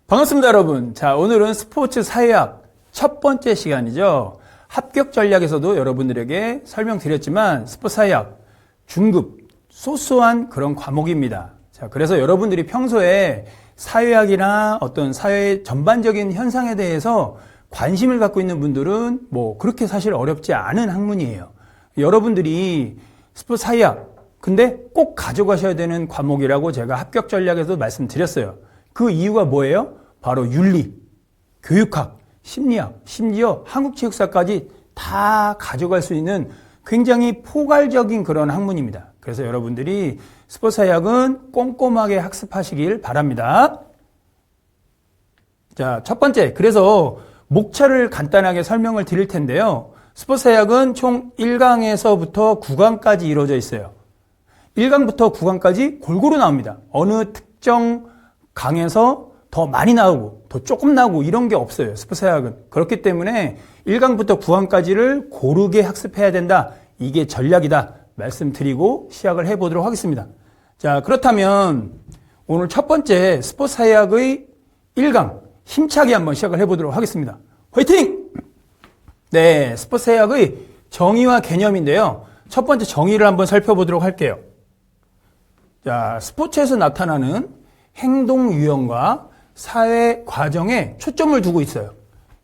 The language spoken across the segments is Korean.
반갑습니다, 여러분. 자, 오늘은 스포츠 사회학 첫 번째 시간이죠. 합격 전략에서도 여러분들에게 설명드렸지만 스포츠 사회학 중급 소소한 그런 과목입니다. 자, 그래서 여러분들이 평소에 사회학이나 어떤 사회 전반적인 현상에 대해서 관심을 갖고 있는 분들은 뭐 그렇게 사실 어렵지 않은 학문이에요. 여러분들이 스포츠 사회학 근데 꼭 가져가셔야 되는 과목이라고 제가 합격 전략에서 말씀드렸어요. 그 이유가 뭐예요? 바로 윤리, 교육학, 심리학, 심지어 한국체육사까지 다 가져갈 수 있는 굉장히 포괄적인 그런 학문입니다. 그래서 여러분들이 스포츠 사회학은 꼼꼼하게 학습하시길 바랍니다. 자, 첫 번째, 그래서 목차를 간단하게 설명을 드릴 텐데요. 스포츠 사회학은 총 1강에서부터 9강까지 이루어져 있어요. 1강부터 9강까지 골고루 나옵니다. 어느 특정 강에서 더 많이 나오고 더 조금 나오고 이런 게 없어요. 스포츠 사회학은. 그렇기 때문에 1강부터 9강까지를 고르게 학습해야 된다. 이게 전략이다. 말씀드리고 시작을 해보도록 하겠습니다. 자, 그렇다면 오늘 첫 번째 스포츠 사회학의 1강 힘차게 한번 시작을 해보도록 하겠습니다. 화이팅! 네, 스포츠 사회학의 정의와 개념인데요. 첫 번째 정의를 한번 살펴보도록 할게요. 자, 스포츠에서 나타나는 행동 유형과 사회 과정에 초점을 두고 있어요.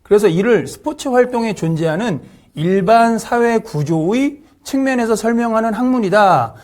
그래서 이를 스포츠 활동에 존재하는 일반 사회 구조의 측면에서 설명하는 학문이다.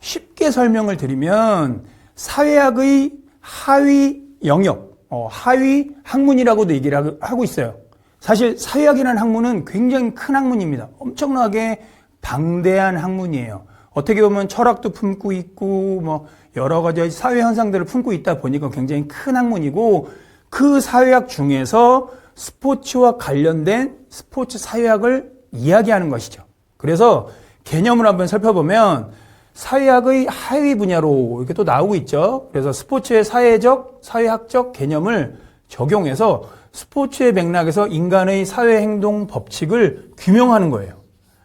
쉽게 설명을 드리면 사회학의 하위 영역, 하위 학문이라고도 얘기를 하고 있어요. 사실 사회학이라는 학문은 굉장히 큰 학문입니다. 엄청나게 방대한 학문이에요. 어떻게 보면 철학도 품고 있고 뭐 여러 가지 사회 현상들을 품고 있다 보니까 굉장히 큰 학문이고 그 사회학 중에서 스포츠와 관련된 스포츠 사회학을 이야기하는 것이죠. 그래서 개념을 한번 살펴보면 사회학의 하위 분야로 이렇게 또 나오고 있죠. 그래서 스포츠의 사회적, 사회학적 개념을 적용해서 스포츠의 맥락에서 인간의 사회 행동 법칙을 규명하는 거예요.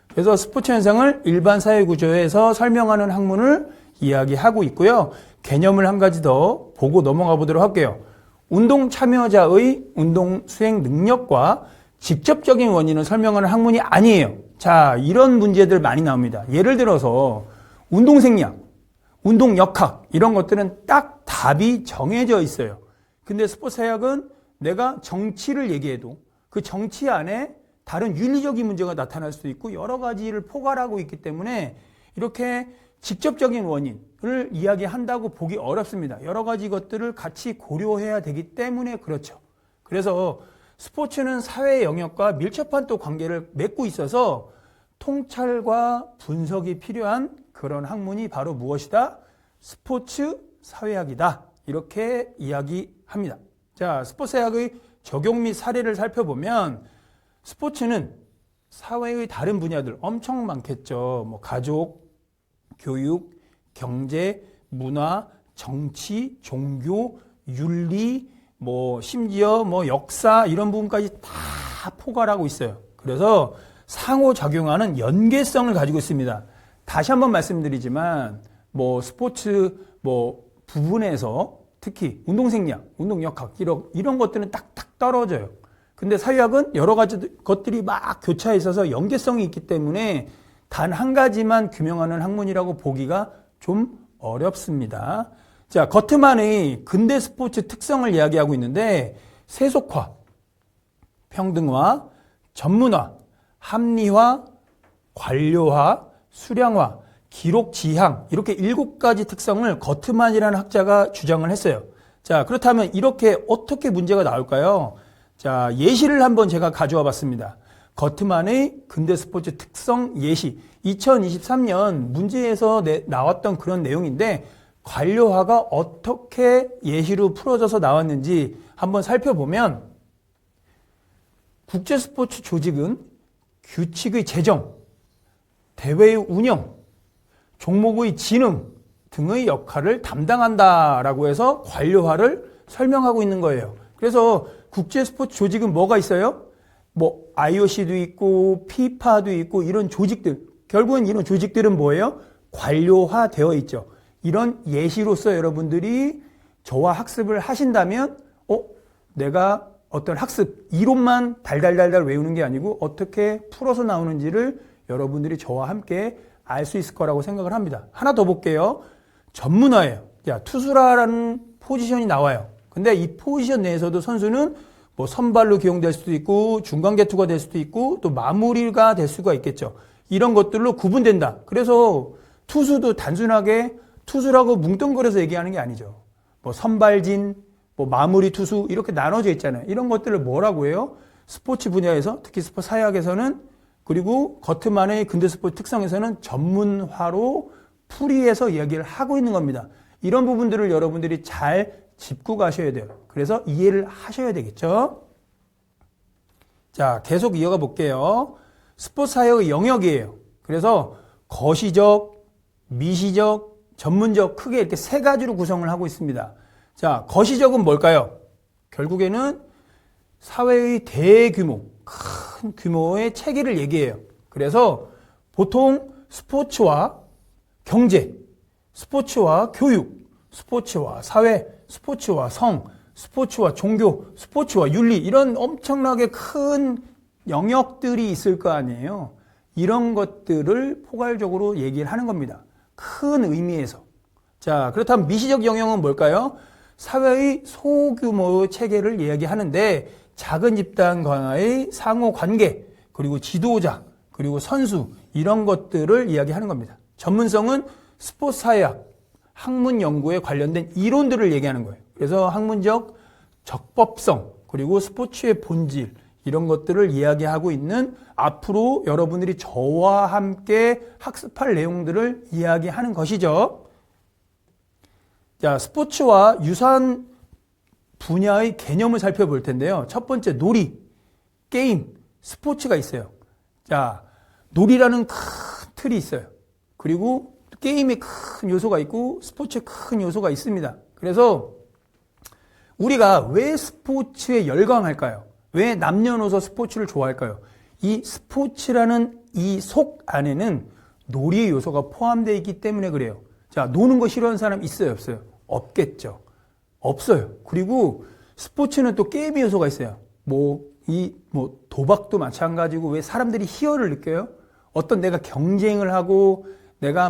그래서 스포츠 현상을 일반 사회 구조에서 설명하는 학문을 이야기하고 있고요. 개념을 한 가지 더 보고 넘어가 보도록 할게요. 운동 참여자의 운동 수행 능력과 직접적인 원인을 설명하는 학문이 아니에요. 자, 이런 문제들 많이 나옵니다. 예를 들어서 운동 생리학, 운동 역학 이런 것들은 딱 답이 정해져 있어요. 근데 스포츠 사회학은 내가 정치를 얘기해도 그 정치 안에 다른 윤리적인 문제가 나타날 수도 있고 여러 가지를 포괄하고 있기 때문에 이렇게 직접적인 원인을 이야기한다고 보기 어렵습니다. 여러 가지 것들을 같이 고려해야 되기 때문에 그렇죠. 그래서 스포츠는 사회 영역과 밀접한 또 관계를 맺고 있어서 통찰과 분석이 필요한 그런 학문이 바로 무엇이다? 스포츠 사회학이다. 이렇게 이야기합니다. 자, 스포츠 사회학의 적용 및 사례를 살펴보면 스포츠는 사회의 다른 분야들 엄청 많겠죠. 뭐 가족, 교육, 경제, 문화, 정치, 종교, 윤리, 뭐 심지어 뭐 역사 이런 부분까지 다 포괄하고 있어요. 그래서 상호작용하는 연계성을 가지고 있습니다. 다시 한번 말씀드리지만 뭐 스포츠 뭐 부분에서 특히 운동생리학, 운동역학 이런 것들은 딱딱 떨어져요. 근데 사회학은 여러 가지 것들이 막 교차해 있어서 연계성이 있기 때문에 단 한 가지만 규명하는 학문이라고 보기가 좀 어렵습니다. 자, 거트만의 근대 스포츠 특성을 이야기하고 있는데 세속화, 평등화, 전문화, 합리화, 관료화, 수량화, 기록 지향 이렇게 7가지 특성을 거트만이라는 학자가 주장을 했어요. 자, 그렇다면 이렇게 어떻게 문제가 나올까요? 자, 예시를 한번 제가 가져와 봤습니다. 거트만의 근대 스포츠 특성 예시 2023년 문제에서 나왔던 그런 내용인데 관료화가 어떻게 예시로 풀어져서 나왔는지 한번 살펴보면 국제스포츠 조직은 규칙의 제정, 대회의 운영, 종목의 진흥 등의 역할을 담당한다라고 해서 관료화를 설명하고 있는 거예요. 그래서 국제스포츠 조직은 뭐가 있어요? 뭐 IOC도 있고 피파도 있고 이런 조직들, 결국은 이런 조직들은 뭐예요? 관료화되어 있죠. 이런 예시로서 여러분들이 저와 학습을 하신다면 내가 어떤 학습, 이론만 달달달달 외우는 게 아니고 어떻게 풀어서 나오는지를 여러분들이 저와 함께 알 수 있을 거라고 생각을 합니다. 하나 더 볼게요. 전문화예요. 야, 투수라는 포지션이 나와요. 근데 이 포지션 내에서도 선수는 뭐 선발로 기용될 수도 있고 중간 개투가 될 수도 있고 또 마무리가 될 수가 있겠죠. 이런 것들로 구분된다. 그래서 투수도 단순하게 투수라고 뭉뚱그려서 얘기하는 게 아니죠. 뭐 선발진, 뭐 마무리 투수 이렇게 나눠져 있잖아요. 이런 것들을 뭐라고 해요? 스포츠 분야에서 특히 스포츠 사회학에서는 그리고 거트만의 근대 스포츠 특성에서는 전문화로 풀이해서 이야기를 하고 있는 겁니다. 이런 부분들을 여러분들이 잘 짚고 가셔야 돼요. 그래서 이해를 하셔야 되겠죠. 자, 계속 이어가 볼게요. 스포츠 사회의 영역이에요. 그래서 거시적, 미시적, 전문적 크게 이렇게 세 가지로 구성을 하고 있습니다. 자, 거시적은 뭘까요? 결국에는 사회의 대규모, 큰 규모의 체계를 얘기해요. 그래서 보통 스포츠와 경제, 스포츠와 교육, 스포츠와 사회, 스포츠와 성, 스포츠와 종교, 스포츠와 윤리 이런 엄청나게 큰 영역들이 있을 거 아니에요. 이런 것들을 포괄적으로 얘기를 하는 겁니다. 큰 의미에서. 자, 그렇다면 미시적 영역은 뭘까요? 사회의 소규모 체계를 이야기하는데 작은 집단과의 상호 관계, 그리고 지도자, 그리고 선수 이런 것들을 이야기하는 겁니다. 전문성은 스포츠 사회학, 학문 연구에 관련된 이론들을 얘기하는 거예요. 그래서 학문적 적법성, 그리고 스포츠의 본질 이런 것들을 이야기하고 있는 앞으로 여러분들이 저와 함께 학습할 내용들을 이야기하는 것이죠. 자, 스포츠와 유사한 분야의 개념을 살펴볼 텐데요. 첫 번째, 놀이, 게임, 스포츠가 있어요. 자, 놀이라는 큰 틀이 있어요. 그리고 게임에 큰 요소가 있고 스포츠에 큰 요소가 있습니다. 그래서 우리가 왜 스포츠에 열광할까요? 왜 남녀노소 스포츠를 좋아할까요? 이 스포츠라는 이 속 안에는 놀이의 요소가 포함되어 있기 때문에 그래요. 자, 노는 거 싫어하는 사람 있어요, 없어요? 없겠죠. 없어요. 그리고 스포츠는 또 게임의 요소가 있어요. 도박도 마찬가지고 왜 사람들이 희열을 느껴요? 어떤 내가 경쟁을 하고 내가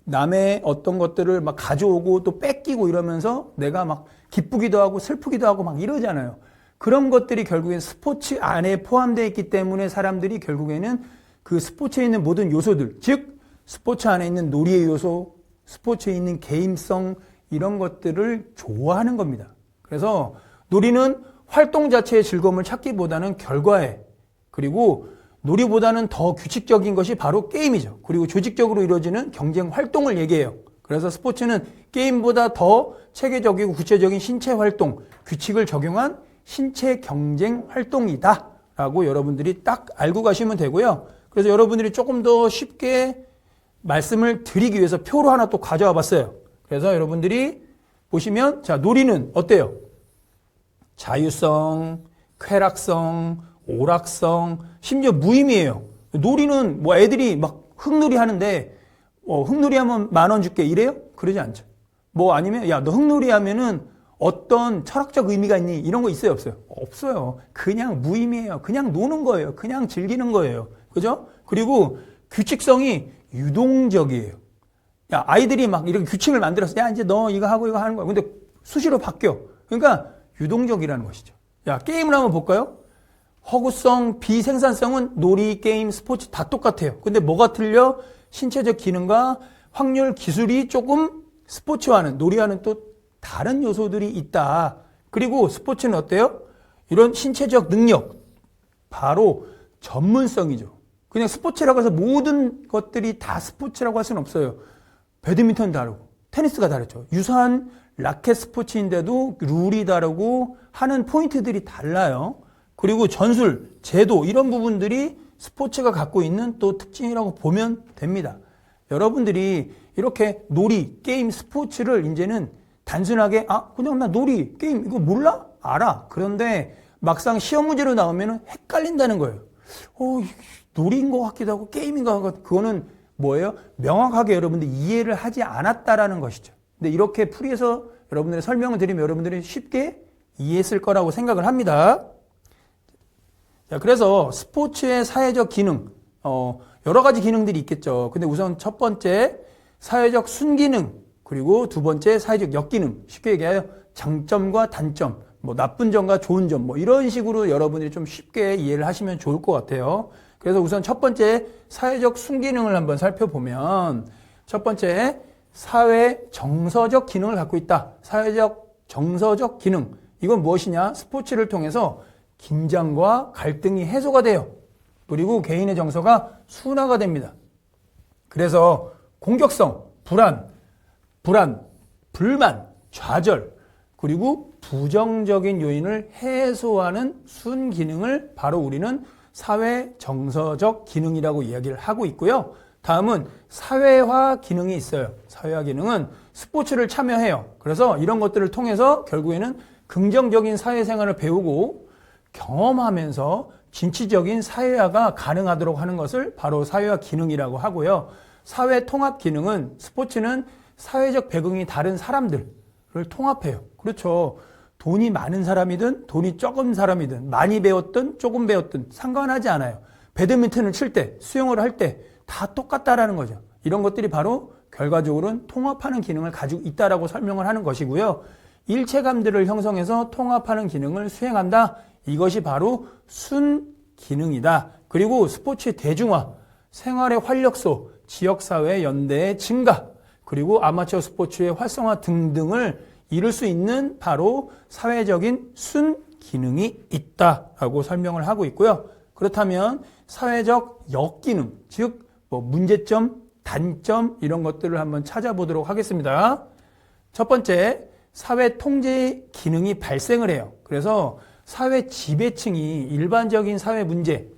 남의 어떤 것들을 막 가져오고 또 뺏기고 이러면서 내가 막 기쁘기도 하고 슬프기도 하고 막 이러잖아요. 그런 것들이 결국엔 스포츠 안에 포함되어 있기 때문에 사람들이 결국에는 그 스포츠에 있는 모든 요소들, 즉 스포츠 안에 있는 놀이의 요소, 스포츠에 있는 게임성 이런 것들을 좋아하는 겁니다. 그래서 놀이는 활동 자체의 즐거움을 찾기보다는 결과에, 그리고 놀이보다는 더 규칙적인 것이 바로 게임이죠. 그리고 조직적으로 이루어지는 경쟁 활동을 얘기해요. 그래서 스포츠는 게임보다 더 체계적이고 구체적인 신체 활동, 규칙을 적용한 신체 경쟁 활동이다 라고 여러분들이 딱 알고 가시면 되고요. 그래서 여러분들이 조금 더 쉽게 말씀을 드리기 위해서 표로 하나 또 가져와 봤어요. 그래서 여러분들이 보시면, 자, 놀이는 어때요? 자유성, 쾌락성, 오락성, 심지어 무의미해요. 놀이는 뭐 애들이 막 흙놀이 하는데, 흙놀이 하면 10,000원 줄게 이래요? 그러지 않죠. 뭐 아니면, 야, 너 흙놀이 하면은 어떤 철학적 의미가 있니? 이런 거 있어요, 없어요? 없어요. 그냥 무의미해요. 그냥 노는 거예요. 그냥 즐기는 거예요. 그죠? 그리고 규칙성이 유동적이에요. 야, 아이들이 막 이렇게 규칙을 만들어서, 야, 이제 너 이거 하고 이거 하는 거야. 근데 수시로 바뀌어. 그러니까 유동적이라는 것이죠. 야, 게임을 한번 볼까요? 허구성, 비생산성은 놀이, 게임, 스포츠 다 똑같아요. 근데 뭐가 틀려? 신체적 기능과 확률, 기술이 조금 스포츠와는, 놀이와는 또 다른 요소들이 있다. 그리고 스포츠는 어때요? 이런 신체적 능력, 바로 전문성이죠. 그냥 스포츠라고 해서 모든 것들이 다 스포츠라고 할 수는 없어요. 배드민턴 다르고 테니스가 다르죠. 유사한 라켓 스포츠인데도 룰이 다르고 하는 포인트들이 달라요. 그리고 전술, 제도 이런 부분들이 스포츠가 갖고 있는 또 특징이라고 보면 됩니다. 여러분들이 이렇게 놀이, 게임, 스포츠를 이제는 단순하게 그냥 나 놀이, 게임 이거 몰라? 알아. 그런데 막상 시험 문제로 나오면 헷갈린다는 거예요. 놀이인 것 같기도 하고 게임인 것 같고 그거는 뭐예요? 명확하게 여러분들이 이해를 하지 않았다라는 것이죠. 근데 이렇게 풀이해서 여러분들의 설명을 드리면 여러분들이 쉽게 이해했을 거라고 생각을 합니다. 자, 그래서 스포츠의 사회적 기능, 여러 가지 기능들이 있겠죠. 근데 우선 첫 번째, 사회적 순기능, 그리고 두 번째, 사회적 역기능. 쉽게 얘기하여 장점과 단점, 뭐 나쁜 점과 좋은 점, 뭐 이런 식으로 여러분들이 좀 쉽게 이해를 하시면 좋을 것 같아요. 그래서 우선 첫 번째, 사회적 순기능을 한번 살펴보면, 첫 번째, 사회 정서적 기능을 갖고 있다. 사회적 정서적 기능. 이건 무엇이냐? 스포츠를 통해서 긴장과 갈등이 해소가 돼요. 그리고 개인의 정서가 순화가 됩니다. 그래서 공격성, 불안, 불만, 좌절, 그리고 부정적인 요인을 해소하는 순기능을 바로 우리는 사회 정서적 기능이라고 이야기를 하고 있고요. 다음은 사회화 기능이 있어요. 사회화 기능은 스포츠를 참여해요. 그래서 이런 것들을 통해서 결국에는 긍정적인 사회생활을 배우고 경험하면서 진취적인 사회화가 가능하도록 하는 것을 바로 사회화 기능이라고 하고요. 사회 통합 기능은 스포츠는 사회적 배경이 다른 사람들을 통합해요. 그렇죠. 돈이 많은 사람이든 돈이 적은 사람이든 많이 배웠든 조금 배웠든 상관하지 않아요. 배드민턴을 칠 때, 수영을 할 때 다 똑같다라는 거죠. 이런 것들이 바로 결과적으로는 통합하는 기능을 가지고 있다라고 설명을 하는 것이고요. 일체감들을 형성해서 통합하는 기능을 수행한다. 이것이 바로 순기능이다. 그리고 스포츠의 대중화, 생활의 활력소, 지역사회 연대의 증가, 그리고 아마추어 스포츠의 활성화 등등을 이룰 수 있는 바로 사회적인 순기능이 있다라고 설명을 하고 있고요. 그렇다면 사회적 역기능, 즉 문제점, 단점 이런 것들을 한번 찾아보도록 하겠습니다. 첫 번째, 사회 통제 기능이 발생을 해요. 그래서 사회 지배층이 일반적인 사회 문제,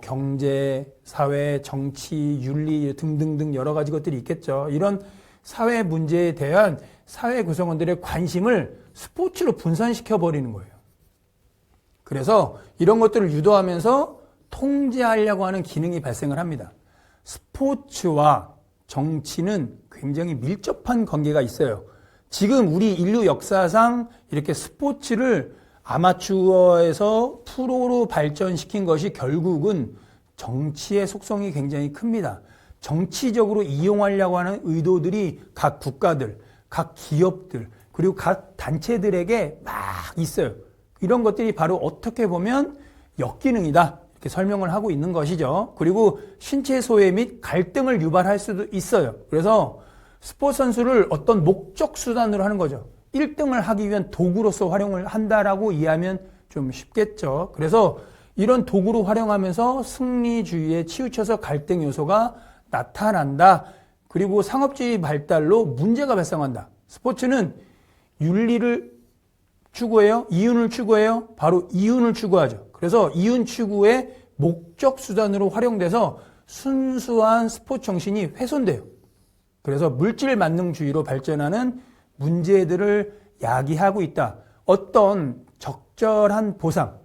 경제, 사회, 정치, 윤리 등등등 여러 가지 것들이 있겠죠. 이런 사회 문제에 대한 사회 구성원들의 관심을 스포츠로 분산시켜 버리는 거예요. 그래서 이런 것들을 유도하면서 통제하려고 하는 기능이 발생을 합니다. 스포츠와 정치는 굉장히 밀접한 관계가 있어요. 지금 우리 인류 역사상 이렇게 스포츠를 아마추어에서 프로로 발전시킨 것이 결국은 정치의 속성이 굉장히 큽니다. 정치적으로 이용하려고 하는 의도들이 각 국가들, 각 기업들, 그리고 각 단체들에게 막 있어요. 이런 것들이 바로 어떻게 보면 역기능이다. 이렇게 설명을 하고 있는 것이죠. 그리고 신체 소외 및 갈등을 유발할 수도 있어요. 그래서 스포츠 선수를 어떤 목적 수단으로 하는 거죠. 1등을 하기 위한 도구로서 활용을 한다라고 이해하면 좀 쉽겠죠. 그래서 이런 도구로 활용하면서 승리주의에 치우쳐서 갈등 요소가 나타난다. 그리고 상업주의 발달로 문제가 발생한다. 스포츠는 윤리를 추구해요? 이윤을 추구해요? 바로 이윤을 추구하죠. 그래서 이윤 추구의 목적 수단으로 활용돼서 순수한 스포츠 정신이 훼손돼요. 그래서 물질 만능주의로 발전하는 문제들을 야기하고 있다. 어떤 적절한 보상,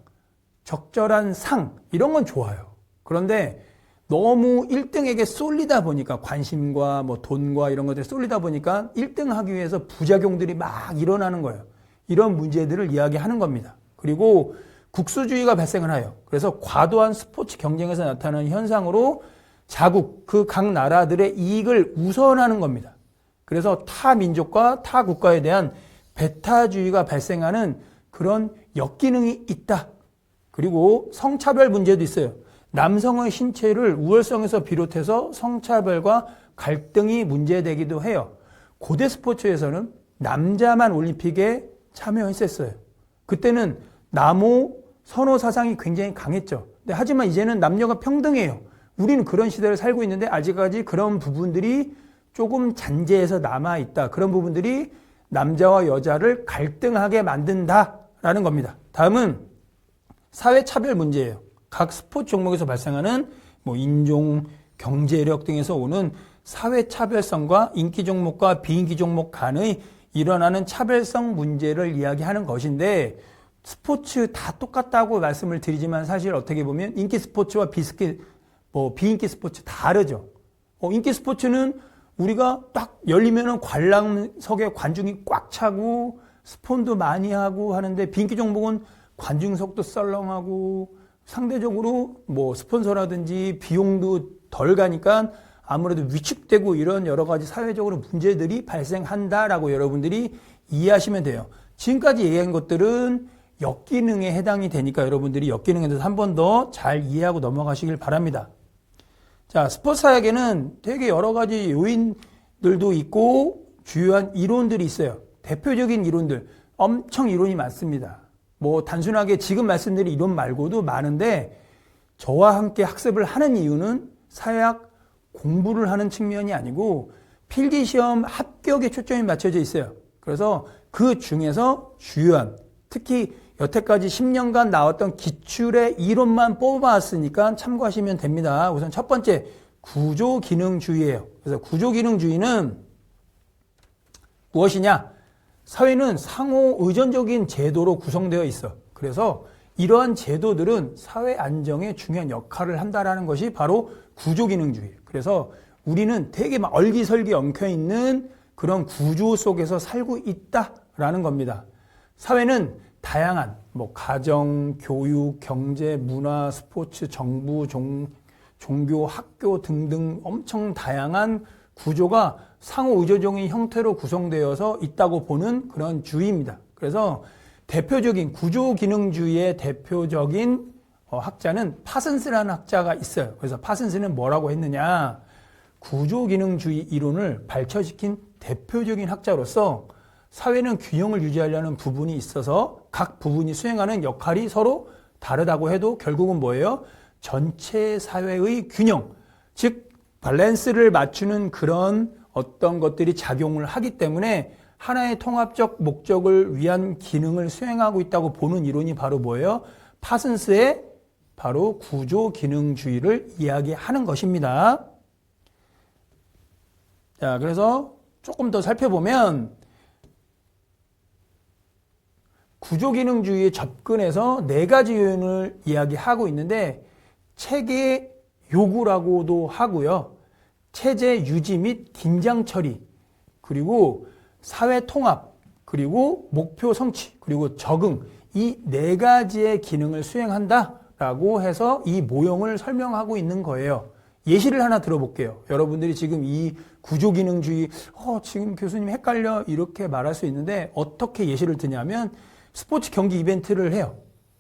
적절한 상 이런 건 좋아요. 그런데 너무 1등에게 쏠리다 보니까 관심과 돈과 이런 것들이 쏠리다 보니까 1등 하기 위해서 부작용들이 막 일어나는 거예요. 이런 문제들을 이야기하는 겁니다. 그리고 국수주의가 발생을 해요. 그래서 과도한 스포츠 경쟁에서 나타나는 현상으로 자국, 그 각 나라들의 이익을 우선하는 겁니다. 그래서 타 민족과 타 국가에 대한 배타주의가 발생하는 그런 역기능이 있다. 그리고 성차별 문제도 있어요. 남성의 신체를 우월성에서 비롯해서 성차별과 갈등이 문제되기도 해요. 고대 스포츠에서는 남자만 올림픽에 참여했었어요. 그때는 남호 선호 사상이 굉장히 강했죠. 하지만 이제는 남녀가 평등해요. 우리는 그런 시대를 살고 있는데 아직까지 그런 부분들이 조금 잔재해서 남아있다. 그런 부분들이 남자와 여자를 갈등하게 만든다라는 겁니다. 다음은 사회차별 문제예요. 각 스포츠 종목에서 발생하는 인종, 경제력 등에서 오는 사회차별성과 인기 종목과 비인기 종목 간의 일어나는 차별성 문제를 이야기하는 것인데 스포츠 다 똑같다고 말씀을 드리지만 사실 어떻게 보면 인기 스포츠와 비인기 스포츠 다르죠. 인기 스포츠는 우리가 딱 열리면은 관람석에 관중이 꽉 차고 스폰도 많이 하고 하는데 빈기 종목은 관중석도 썰렁하고 상대적으로 뭐 스폰서라든지 비용도 덜 가니까 아무래도 위축되고 이런 여러 가지 사회적으로 문제들이 발생한다라고 여러분들이 이해하시면 돼요. 지금까지 얘기한 것들은 역기능에 해당이 되니까 여러분들이 역기능에 대해서 한 번 더 잘 이해하고 넘어가시길 바랍니다. 자, 스포츠 사약에는 되게 여러 가지 요인들도 있고 주요한 이론들이 있어요. 대표적인 이론들, 엄청 이론이 많습니다. 뭐 단순하게 지금 말씀드린 이론 말고도 많은데 저와 함께 학습을 하는 이유는 사약 공부를 하는 측면이 아니고 필기시험 합격에 초점이 맞춰져 있어요. 그래서 그 중에서 주요한, 특히 여태까지 10년간 나왔던 기출의 이론만 뽑아왔으니까 참고하시면 됩니다. 우선 첫 번째, 구조기능주의예요. 그래서 구조기능주의는 무엇이냐? 사회는 상호 의존적인 제도로 구성되어 있어. 그래서 이러한 제도들은 사회 안정에 중요한 역할을 한다라는 것이 바로 구조기능주의예요. 그래서 우리는 되게 막 얼기설기 엉켜있는 그런 구조 속에서 살고 있다라는 겁니다. 사회는 다양한 뭐 가정, 교육, 경제, 문화, 스포츠, 정부, 종교, 학교 등등 엄청 다양한 구조가 상호 의존적인 형태로 구성되어서 있다고 보는 그런 주의입니다. 그래서 대표적인 구조기능주의의 대표적인 학자는 파슨스라는 학자가 있어요. 그래서 파슨스는 뭐라고 했느냐? 구조기능주의 이론을 발전시킨 대표적인 학자로서 사회는 균형을 유지하려는 부분이 있어서 각 부분이 수행하는 역할이 서로 다르다고 해도 결국은 뭐예요? 전체 사회의 균형, 즉 밸런스를 맞추는 그런 어떤 것들이 작용을 하기 때문에 하나의 통합적 목적을 위한 기능을 수행하고 있다고 보는 이론이 바로 뭐예요? 파슨스의 바로 구조기능주의를 이야기하는 것입니다. 자, 그래서 조금 더 살펴보면 구조기능주의에 접근해서 네 가지 요인을 이야기하고 있는데 체계 요구라고도 하고요. 체제 유지 및 긴장 처리, 그리고 사회 통합, 그리고 목표 성취, 그리고 적응, 이 네 가지의 기능을 수행한다라고 해서 이 모형을 설명하고 있는 거예요. 예시를 하나 들어볼게요. 여러분들이 지금 이 구조기능주의, 지금 교수님 헷갈려 이렇게 말할 수 있는데 어떻게 예시를 드냐면 스포츠 경기 이벤트를 해요.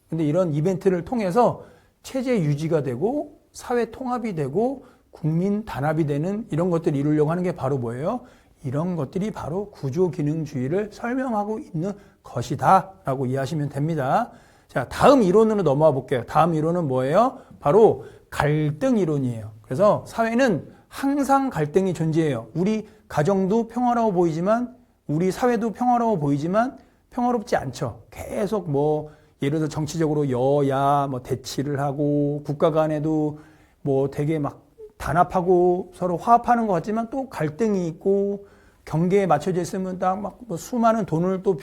근데 이런 이벤트를 통해서 체제 유지가 되고 사회 통합이 되고 국민 단합이 되는 이런 것들을 이루려고 하는 게 바로 뭐예요? 이런 것들이 바로 구조기능주의를 설명하고 있는 것이다 라고 이해하시면 됩니다. 자, 다음 이론으로 넘어와 볼게요. 다음 이론은 뭐예요? 바로 갈등 이론이에요. 그래서 사회는 항상 갈등이 존재해요. 우리 가정도 평화로워 보이지만 우리 사회도 평화로워 보이지만 평화롭지 않죠. 계속 뭐 예를 들어 정치적으로 여야 뭐 대치를 하고 국가 간에도 뭐 되게 막 단합하고 서로 화합하는 것 같지만 또 갈등이 있고 경계에 맞춰져 있으면 딱 막 뭐 수많은 돈을 또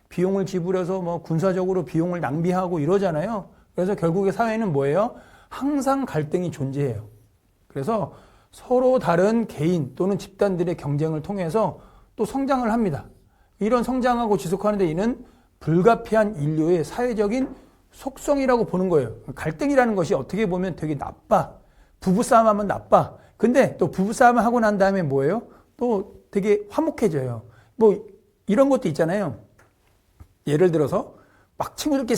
비용을 지불해서 뭐 군사적으로 비용을 낭비하고 이러잖아요. 그래서 결국에 사회는 뭐예요? 항상 갈등이 존재해요. 그래서 서로 다른 개인 또는 집단들의 경쟁을 통해서 또 성장을 합니다. 이런 성장하고 지속하는 데 이는 불가피한 인류의 사회적인 속성이라고 보는 거예요. 갈등이라는 것이 어떻게 보면 되게 나빠. 부부싸움 하면 나빠. 근데 또 부부싸움을 하고 난 다음에 뭐예요? 또 되게 화목해져요. 뭐 이런 것도 있잖아요. 예를 들어서 막 친구들끼리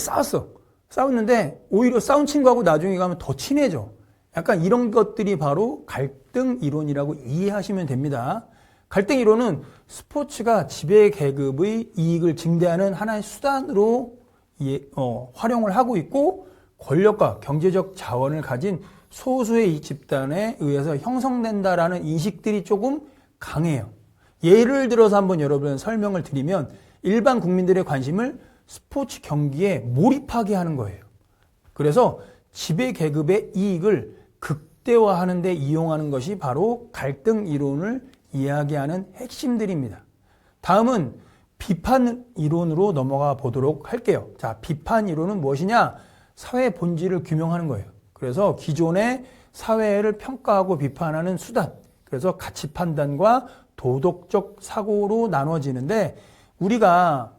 싸웠는데 오히려 싸운 친구하고 나중에 가면 더 친해져. 약간 이런 것들이 바로 갈등 이론이라고 이해하시면 됩니다. 갈등 이론은 스포츠가 지배 계급의 이익을 증대하는 하나의 수단으로 활용을 하고 있고 권력과 경제적 자원을 가진 소수의 이 집단에 의해서 형성된다라는 인식들이 조금 강해요. 예를 들어서 한번 여러분 설명을 드리면 일반 국민들의 관심을 스포츠 경기에 몰입하게 하는 거예요. 그래서 지배 계급의 이익을 극대화하는 데 이용하는 것이 바로 갈등 이론을 이야기하는 핵심들입니다. 다음은 비판 이론으로 넘어가 보도록 할게요. 자, 비판 이론은 무엇이냐? 사회 본질을 규명하는 거예요. 그래서 기존의 사회를 평가하고 비판하는 수단, 그래서 가치 판단과 도덕적 사고로 나눠지는데 우리가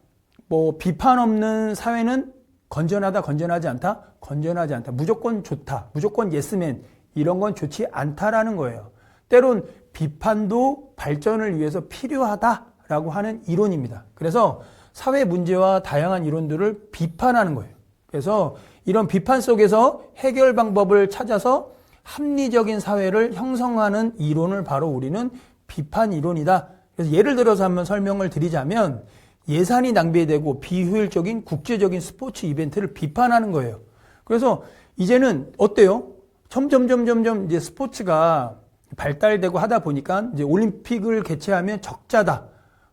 뭐 비판 없는 사회는 건전하다, 건전하지 않다? 건전하지 않다. 무조건 좋다. 무조건 예스맨. 이런 건 좋지 않다라는 거예요. 때론 비판도 발전을 위해서 필요하다라고 하는 이론입니다. 그래서 사회 문제와 다양한 이론들을 비판하는 거예요. 그래서 이런 비판 속에서 해결 방법을 찾아서 합리적인 사회를 형성하는 이론을 바로 우리는 비판 이론이다. 그래서 예를 들어서 한번 설명을 드리자면 예산이 낭비되고 비효율적인 국제적인 스포츠 이벤트를 비판하는 거예요. 그래서 이제는 어때요? 점점 이제 스포츠가 발달되고 하다 보니까 이제 올림픽을 개최하면 적자다.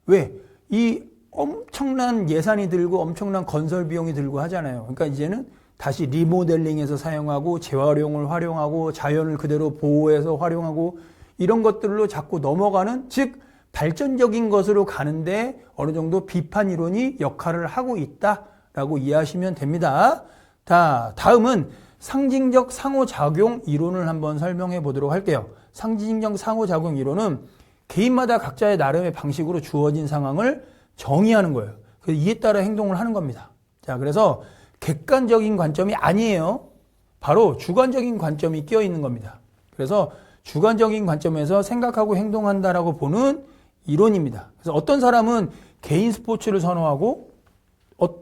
왜? 이 엄청난 예산이 들고 엄청난 건설 비용이 들고 하잖아요. 그러니까 이제는 다시 리모델링해서 사용하고 재활용을 활용하고 자연을 그대로 보호해서 활용하고 이런 것들로 자꾸 넘어가는, 즉 발전적인 것으로 가는데 어느 정도 비판 이론이 역할을 하고 있다라고 이해하시면 됩니다. 다음은 상징적 상호작용 이론을 한번 설명해 보도록 할게요. 상징적 상호작용 이론은 개인마다 각자의 나름의 방식으로 주어진 상황을 정의하는 거예요. 그래서 이에 따라 행동을 하는 겁니다. 자, 그래서 객관적인 관점이 아니에요. 바로 주관적인 관점이 끼어 있는 겁니다. 그래서 주관적인 관점에서 생각하고 행동한다라고 보는 이론입니다. 그래서 어떤 사람은 개인 스포츠를 선호하고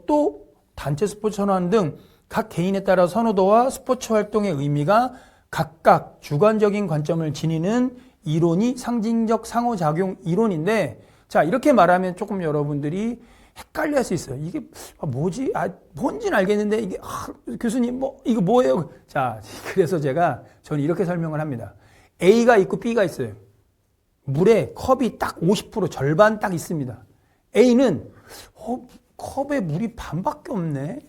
또 단체 스포츠 선호하는 등 각 개인에 따라 선호도와 스포츠 활동의 의미가 각각 주관적인 관점을 지니는 이론이 상징적 상호작용 이론인데, 자, 이렇게 말하면 조금 여러분들이 헷갈려 할 수 있어요. 이게 뭐지? 뭔지는 알겠는데 이게 교수님 이거 뭐예요? 자, 그래서 저는 이렇게 설명을 합니다. A가 있고 B가 있어요. 물에 컵이 딱 50% 절반 딱 있습니다. A는 컵에 물이 반밖에 없네.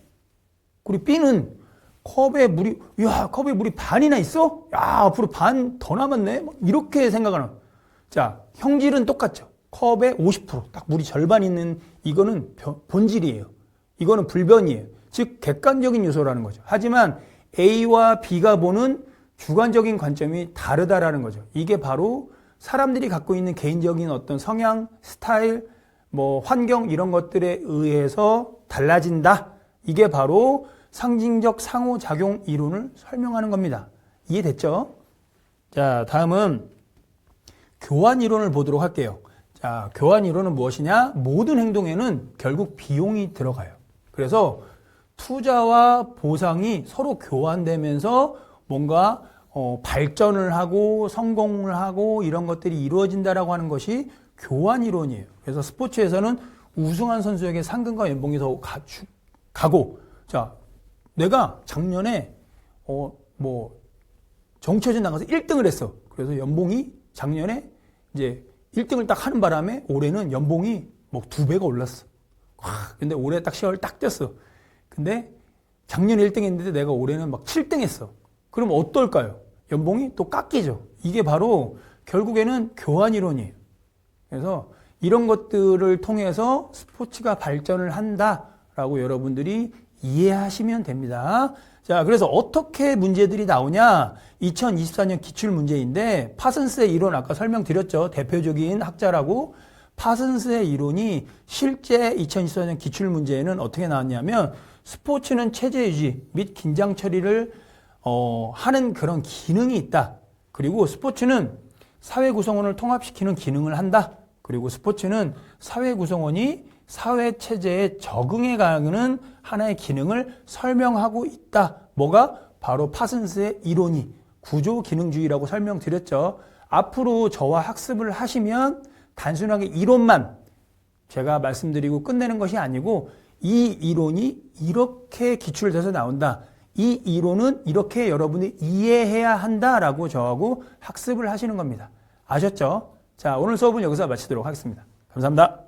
그리고 B는 컵에 물이 반이나 있어? 야, 앞으로 반 더 남았네? 이렇게 생각하는. 자, 형질은 똑같죠. 컵에 50%, 딱 물이 절반 있는 이거는 본질이에요. 이거는 불변이에요. 즉, 객관적인 요소라는 거죠. 하지만 A와 B가 보는 주관적인 관점이 다르다라는 거죠. 이게 바로 사람들이 갖고 있는 개인적인 어떤 성향, 스타일, 환경 이런 것들에 의해서 달라진다. 이게 바로 상징적 상호작용 이론을 설명하는 겁니다. 이해됐죠? 자, 다음은 교환 이론을 보도록 할게요. 자, 교환 이론은 무엇이냐? 모든 행동에는 결국 비용이 들어가요. 그래서 투자와 보상이 서로 교환되면서 뭔가 발전을 하고 성공을 하고 이런 것들이 이루어진다라고 하는 것이 교환 이론이에요. 그래서 스포츠에서는 우승한 선수에게 상금과 연봉이 더 가고, 자, 내가 작년에 정치회전 나가서 1등을 했어. 그래서 연봉이 작년에 이제 1등을 딱 하는 바람에 올해는 연봉이 2배가 올랐어. 근데 올해 딱 10월 딱 뛰었어. 근데 작년에 1등 했는데 내가 올해는 7등 했어. 그럼 어떨까요? 연봉이 또 깎이죠. 이게 바로 결국에는 교환 이론이에요. 그래서 이런 것들을 통해서 스포츠가 발전을 한다라고 여러분들이 이해하시면 됩니다. 자, 그래서 어떻게 문제들이 나오냐? 2024년 기출문제인데 파슨스의 이론 아까 설명드렸죠. 대표적인 학자라고. 파슨스의 이론이 실제 2024년 기출문제에는 어떻게 나왔냐면 스포츠는 체제 유지 및 긴장 처리를 하는 그런 기능이 있다. 그리고 스포츠는 사회 구성원을 통합시키는 기능을 한다. 그리고 스포츠는 사회 구성원이 사회 체제에 적응해가는 하나의 기능을 설명하고 있다. 뭐가? 바로 파슨스의 이론이 구조 기능주의라고 설명드렸죠. 앞으로 저와 학습을 하시면 단순하게 이론만 제가 말씀드리고 끝내는 것이 아니고 이 이론이 이렇게 기출돼서 나온다. 이 이론은 이렇게 여러분이 이해해야 한다라고 저하고 학습을 하시는 겁니다. 아셨죠? 자, 오늘 수업은 여기서 마치도록 하겠습니다. 감사합니다.